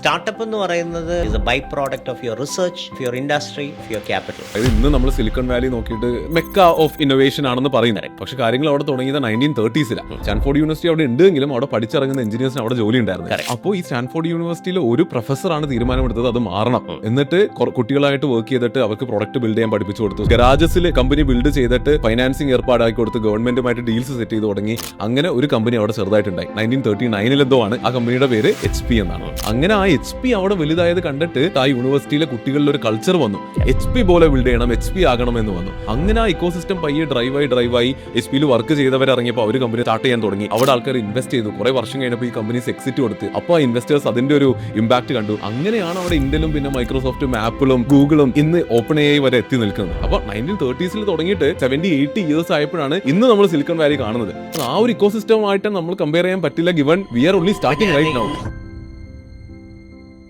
Startup എന്ന് പറയുന്നത് is a byproduct of your research, of your industry, of your capital. ഇന്ന് നമ്മൾ silicon Valley നോക്കിയിട്ട് മെക്ക ഓഫ് ഇന്നോവേഷൻ ആണെന്ന് പറയുന്നത്. പക്ഷെ കാര്യങ്ങൾ അവിടെ തുടങ്ങിയത് 1930s-ലാണ്. സ്റ്റാൻഫോർഡ് യൂണിവേഴ്സിറ്റി അവിടെ ഉണ്ടെങ്കിലും അവിടെ പഠിച്ചിറങ്ങുന്ന എഞ്ചിനീയേഴ്സിന് അവിടെ ജോലി ഉണ്ടായിരുന്നു. അപ്പോൾ ഈ സ്റ്റാൻഫോർഡ് യൂണിവേഴ്സിറ്റിയിൽ ഒരു പ്രൊഫസറാണ് തീരുമാനമെടുത്തത് അത് മാറണം. എന്നിട്ട് കുട്ടികളായിട്ട് വർക്ക് ചെയ്തിട്ട് അവർക്ക് പ്രൊഡക്റ്റ് ബിൽഡ് ചെയ്യാൻ പഠിപ്പിച്ചു കൊടുത്തു. ഗരാജസിൽ കമ്പനി ബിൽഡ് ചെയ്തിട്ട് ഫൈനാൻസിങ് ഏർപ്പാടാക്കി കൊടുത്ത് ഗവൺമെന്റുമായിട്ട് ഡീൽസ് സെറ്റ് ചെയ്ത് തുടങ്ങി. അങ്ങനെ ഒരു കമ്പനി അവിടെ ചെറുതായിട്ടുണ്ടായി. 1939 എന്തോ ആണ് ആ കമ്പനിയുടെ പേര് HP എന്നാണ്. അങ്ങനെ ആ HP അവിടെ വലുതായത് കണ്ടിട്ട് ആ യൂണിവേഴ്സിറ്റിയിലെ കുട്ടികളിൽ ഒരു കൾച്ചർ വന്നു. HP പോലെ ബിൽഡ് ചെയ്യണം, HP ആകണം എന്ന് വന്നു. അങ്ങനെ ആ ഇക്കോസിസ്റ്റം പയ്യെ ഡ്രൈവായി HP-യിൽ വർക്ക് ചെയ്തവർ ഇറങ്ങിയപ്പോൾ അവർ കമ്പനി സ്റ്റാർട്ട് ചെയ്യാൻ തുടങ്ങി. അവിടെ ആൾക്കാർ ഇൻവെസ്റ്റ് ചെയ്തു. കുറെ വർഷം കഴിഞ്ഞപ്പോൾ ഈ കമ്പനീസ് എക്സിറ്റ് കൊടുത്ത്. അപ്പോൾ ആ ഇൻവെസ്റ്റേഴ്സ് അതിന്റെ ഒരു ഇമ്പാക്ട് കണ്ടു. അങ്ങനെയാണ് അവിടെ ഇന്ത്യയിലും പിന്നെ മൈക്രോസോഫ്റ്റും ആപ്പിളും ഗൂഗിളും ഇന്ന് OpenAI വരെ എത്തി നിൽക്കുന്നത്. അപ്പോൾ 1930s-ൽ തുടങ്ങിയിട്ട് 70-80 years ആയപ്പോഴാണ് ഇന്ന് നമ്മൾ സിലിക്കൺ വാലി കാണുന്നത്. ആ ഒരു ഇക്കോസിസ്റ്റമായിട്ട് നമ്മൾ കമ്പയർ ചെയ്യാൻ പറ്റില്ല, given we are only starting right now.